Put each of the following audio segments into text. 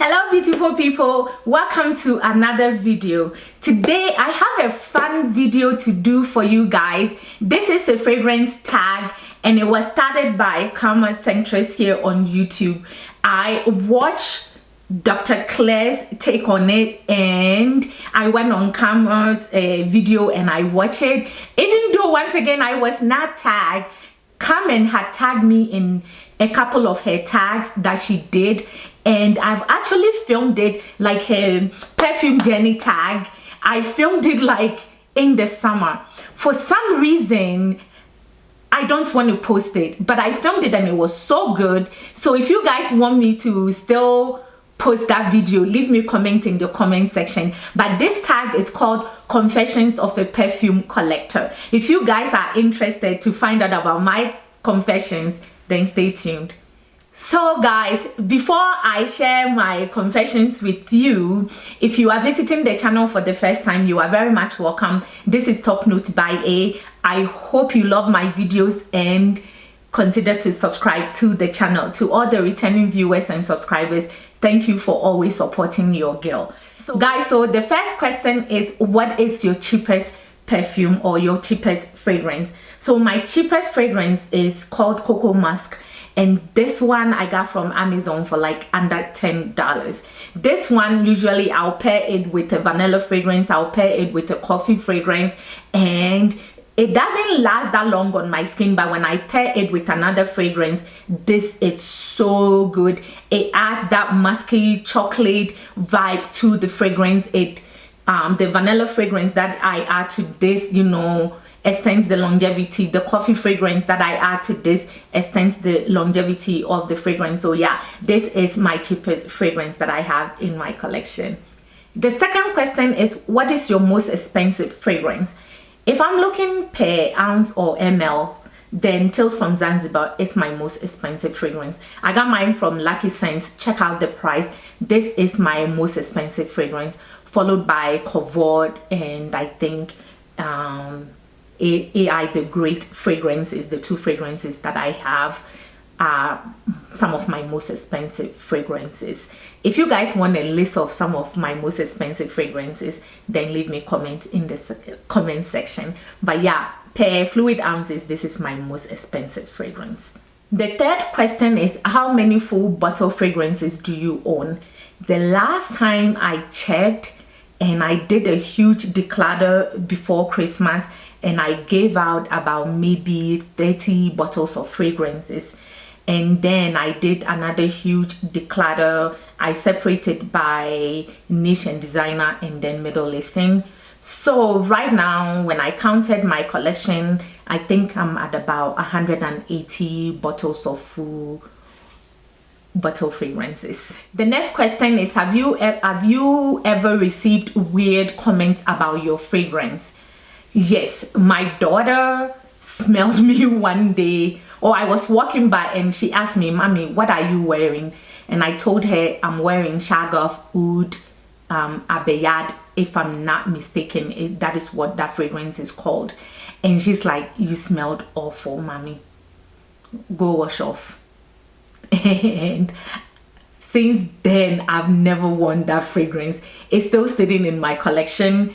Hello beautiful people, welcome to another video. Today I have a fun video to do for you guys. This is a fragrance tag and it was started by Karma Centrist here on YouTube. I watched Dr. Claire's take on it and I went on Karma's video and I watched it. Even though once again I was not tagged, Carmen had tagged me in a couple of her tags that she did, and I've actually filmed it like her perfume journey tag. I filmed it like in the summer. For some reason I don't want to post it, but I filmed it and it was so good. So if you guys want me to still post that video, leave me a comment in the comment section. But this tag is called Confessions of a Perfume Collector. If you guys are interested to find out about my confessions, then stay tuned. So guys, before I share my confessions with you, if you are visiting the channel for the first time, you are very much welcome. This is Top Notes by A. I hope you love my videos and consider to subscribe to the channel. To all the returning viewers and subscribers, thank you for always supporting your girl. So guys, so the first question is, what is your cheapest perfume or your cheapest fragrance? So my cheapest fragrance is called Cocoa Musk, and this one I got from Amazon for like under $10. This one usually I'll pair it with a vanilla fragrance, I'll pair it with a coffee fragrance, and it doesn't last that long on my skin, but when I pair it with another fragrance, this is so good. It adds that musky chocolate vibe to the fragrance. It the vanilla fragrance that I add to this, you know, extends the longevity. The coffee fragrance that I add to this extends the longevity of the fragrance. So yeah, this is my cheapest fragrance that I have in my collection. The second question is, what is your most expensive fragrance? If I'm looking per ounce or ml, then Tales from Zanzibar is my most expensive fragrance. I got mine from Lucky Scents. Check out the price. This is my most expensive fragrance, followed by Covord, and I think AI the Great fragrance is the two fragrances that I have. Some of my most expensive fragrances. If you guys want a list of some of my most expensive fragrances, then leave me a comment in the comment section. But yeah, per fluid ounces, this is my most expensive fragrance. The third question is, how many full bottle fragrances do you own? The last time I checked, and I did a huge declutter before Christmas, and I gave out about maybe 30 bottles of fragrances. And then I did another huge declutter. I separated by niche and designer and then middle listing. So right now, when I counted my collection, I think I'm at about 180 bottles of full bottle fragrances. The next question is, have you ever received weird comments about your fragrance? Yes, my daughter smelled me one day, or I was walking by and she asked me, "Mommy, what are you wearing?" And I told her I'm wearing Shagaf Oud Abeyad, if I'm not mistaken. That is what that fragrance is called. And she's like, "You smelled awful, Mommy. Go wash off." And since then, I've never worn that fragrance. It's still sitting in my collection.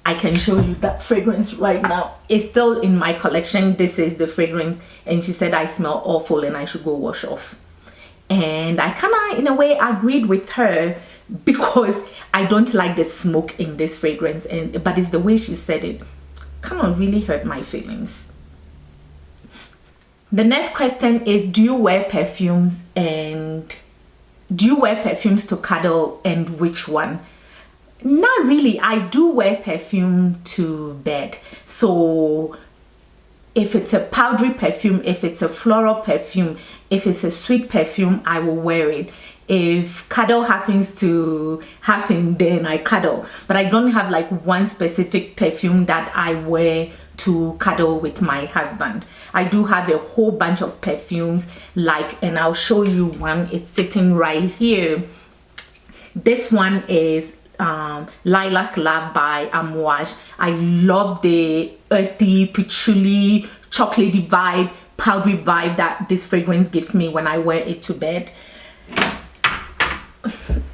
I can show you that fragrance right now. It's still in my collection. This is the fragrance, and she said I smell awful and I should go wash off. And I kind of in a way agreed with her, because I don't like the smoke in this fragrance, but it's the way she said it kind of really hurt my feelings. The next question is, do you wear perfumes, and do you wear perfumes to cuddle, and which one? Not really. I do wear perfume to bed. So if it's a powdery perfume, if it's a floral perfume, if it's a sweet perfume, I will wear it. If cuddle happens to happen, then I cuddle. But I don't have like one specific perfume that I wear to cuddle with my husband. I do have a whole bunch of perfumes, like, and I'll show you one. It's sitting right here. This one is Lilac Love by Amouage. I love the earthy, patchouli, chocolatey vibe, powdery vibe that this fragrance gives me when I wear it to bed.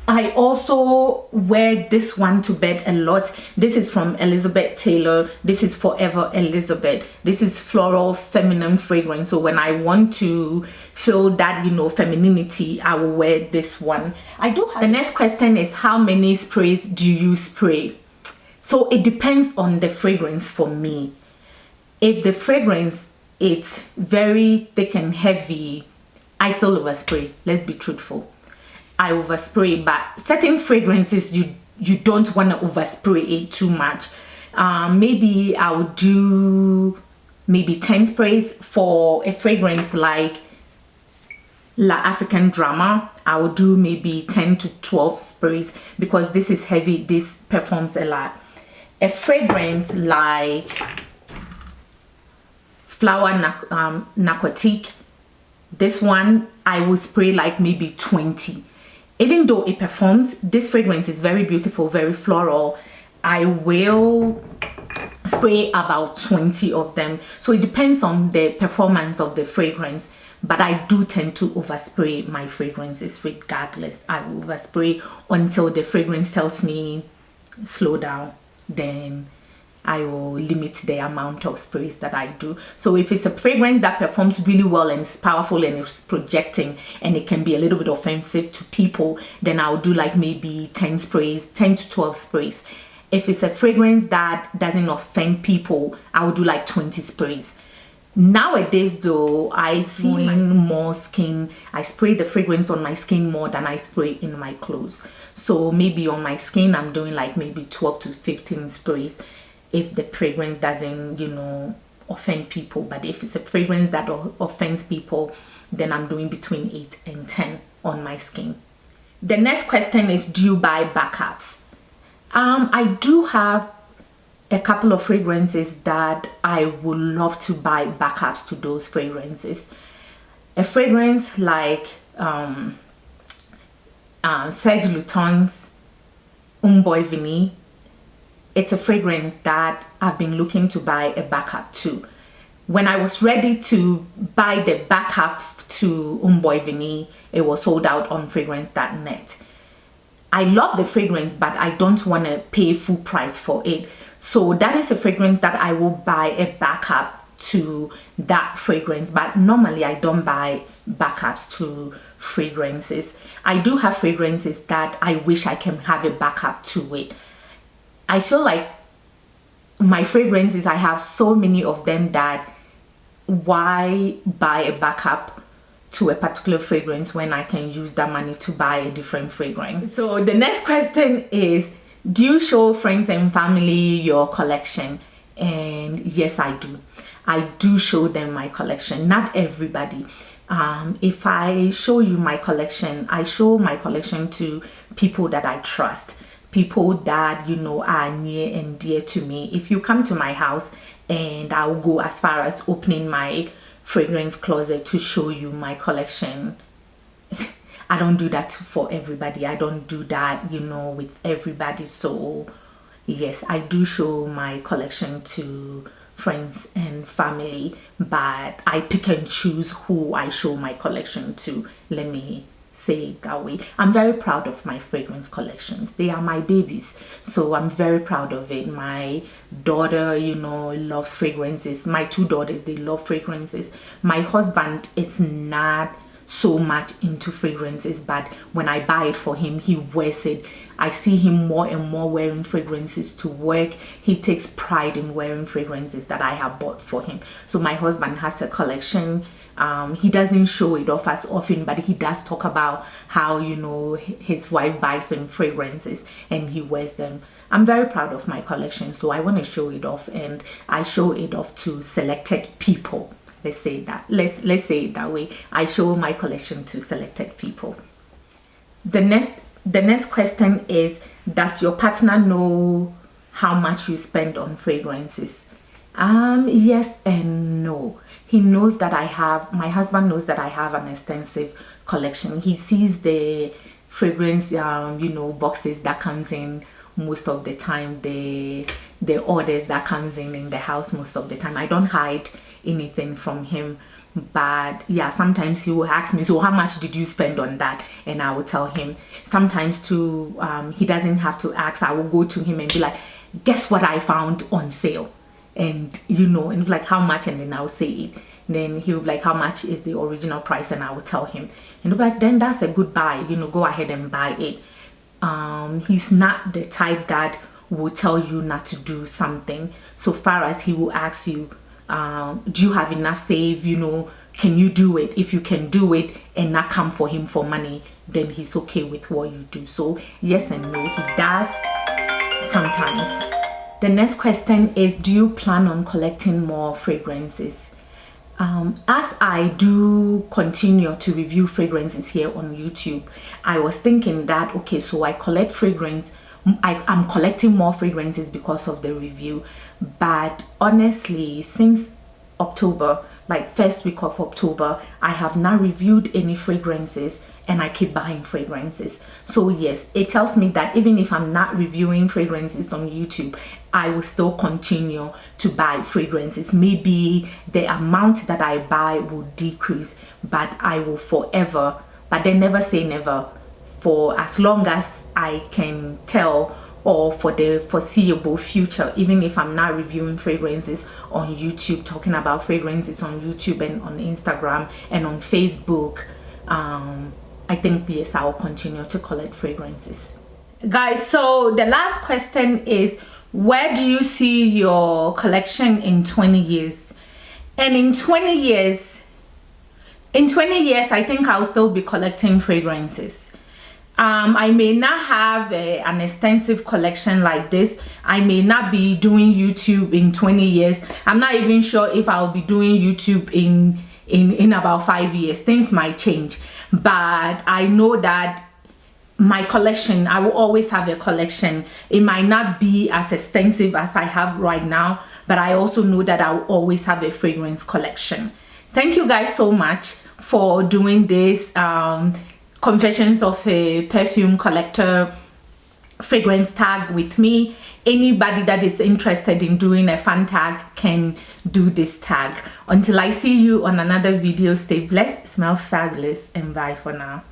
I also wear this one to bed a lot. This is from Elizabeth Taylor. This is Forever Elizabeth. This is floral feminine fragrance. So when I want to feel that, you know, femininity, I will wear this one. I do have. The next question is, how many sprays do you spray? So it depends on the fragrance for me. If the fragrance is very thick and heavy, I still overspray. Let's be truthful. I overspray, but certain fragrances you don't want to overspray it too much. Maybe I would do maybe 10 sprays for a fragrance like La African Drama. I would do maybe 10 to 12 sprays because this is heavy. This performs a lot. A fragrance like Flower Narcotique, this one I will spray like maybe 20. Even though it performs, this fragrance is very beautiful, very floral, I will spray about 20 of them. So it depends on the performance of the fragrance, but I do tend to overspray my fragrances regardless. I will overspray until the fragrance tells me slow down, then I will limit the amount of sprays that I do. So if it's a fragrance that performs really well and is powerful and it's projecting and it can be a little bit offensive to people, then I'll do like maybe 10 sprays, 10 to 12 sprays. If it's a fragrance that doesn't offend people, I will do like 20 sprays. Nowadays though, I see more skin. I spray the fragrance on my skin more than I spray in my clothes. So maybe on my skin, I'm doing like maybe 12 to 15 sprays. If the fragrance doesn't, you know, offend people. But if it's a fragrance that offends people, then I'm doing between 8 and 10 on my skin. The next question is, do you buy backups? I do have a couple of fragrances that I would love to buy backups to those fragrances. A fragrance like Serge Lutens Boy Vini. It's a fragrance that I've been looking to buy a backup to. When I was ready to buy the backup to Boy Vini, it was sold out on fragrance.net. I love the fragrance, but I don't want to pay full price for it. So that is a fragrance that I will buy a backup to that fragrance. But normally I don't buy backups to fragrances. I do have fragrances that I wish I can have a backup to it. I feel like my fragrances, I have so many of them that why buy a backup to a particular fragrance when I can use that money to buy a different fragrance? So the next question is, do you show friends and family your collection? And yes, I do. I do show them my collection. Not everybody. If I show you my collection, I show my collection to people that I trust. People that, you know, are near and dear to me. If you come to my house, and I'll go as far as opening my fragrance closet to show you my collection. I don't do that for everybody. I don't do that, you know, with everybody. So yes, I do show my collection to friends and family, but I pick and choose who I show my collection to. Let me say it that way. I'm very proud of my fragrance collections. They are my babies, so I'm very proud of it. My daughter, you know, loves fragrances. My two daughters, they love fragrances. My husband is not so much into fragrances, but when I buy it for him, he wears it. I see him more and more wearing fragrances to work. He takes pride in wearing fragrances that I have bought for him. So my husband has a collection. He doesn't show it off as often, but he does talk about how, you know, his wife buys him fragrances and he wears them. I'm very proud of my collection, so I want to show it off, and I show it off to selected people. Let's say that. Let's say it that way. I show my collection to selected people. The next question is, does your partner know how much you spend on fragrances? Yes and no. He knows that my husband knows that I have an extensive collection. He sees the fragrance, you know, boxes that comes in most of the time, the orders that comes in the house most of the time. I don't hide anything from him, But yeah, sometimes he will ask me, so how much did you spend on that? And I will tell him. Sometimes too, he doesn't have to ask. I will go to him and be like, guess what I found on sale? And you know, and like, how much? And then I'll say it. Then he'll be like, how much is the original price? And I will tell him. And he'll be like, then that's a good buy, you know, go ahead and buy it. He's not the type that will tell you not to do something, so far as he will ask you, do you have enough save, you know, can you do it? If you can do it and not come for him for money, then he's okay with what you do. So yes and no, he does sometimes. The next question is, do you plan on collecting more fragrances? As I do continue to review fragrances here on YouTube, I was thinking that, okay, so I collect fragrance, I'm collecting more fragrances because of the review. But honestly, since October, like first week of October, I have not reviewed any fragrances and I keep buying fragrances. So yes, it tells me that even if I'm not reviewing fragrances on YouTube, I will still continue to buy fragrances. Maybe the amount that I buy will decrease, but I will forever, but then never say never, for as long as I can tell, or for the foreseeable future, even if I'm not reviewing fragrances on YouTube, talking about fragrances on YouTube and on Instagram and on Facebook, I think yes, I will continue to collect fragrances. Guys, so the last question is, where do you see your collection in 20 years? And in 20 years, I think I'll still be collecting fragrances. I may not have an extensive collection like this. I may not be doing YouTube in 20 years. I'm not even sure if I'll be doing YouTube in about 5 years. Things might change. But I know that my collection, I will always have a collection. It might not be as extensive as I have right now, but I also know that I will always have a fragrance collection. Thank you guys so much for doing this Confessions of a Perfume Collector fragrance tag with me. Anybody that is interested in doing a fun tag can do this tag. Until I see you on another video, stay blessed, smell fabulous, and bye for now.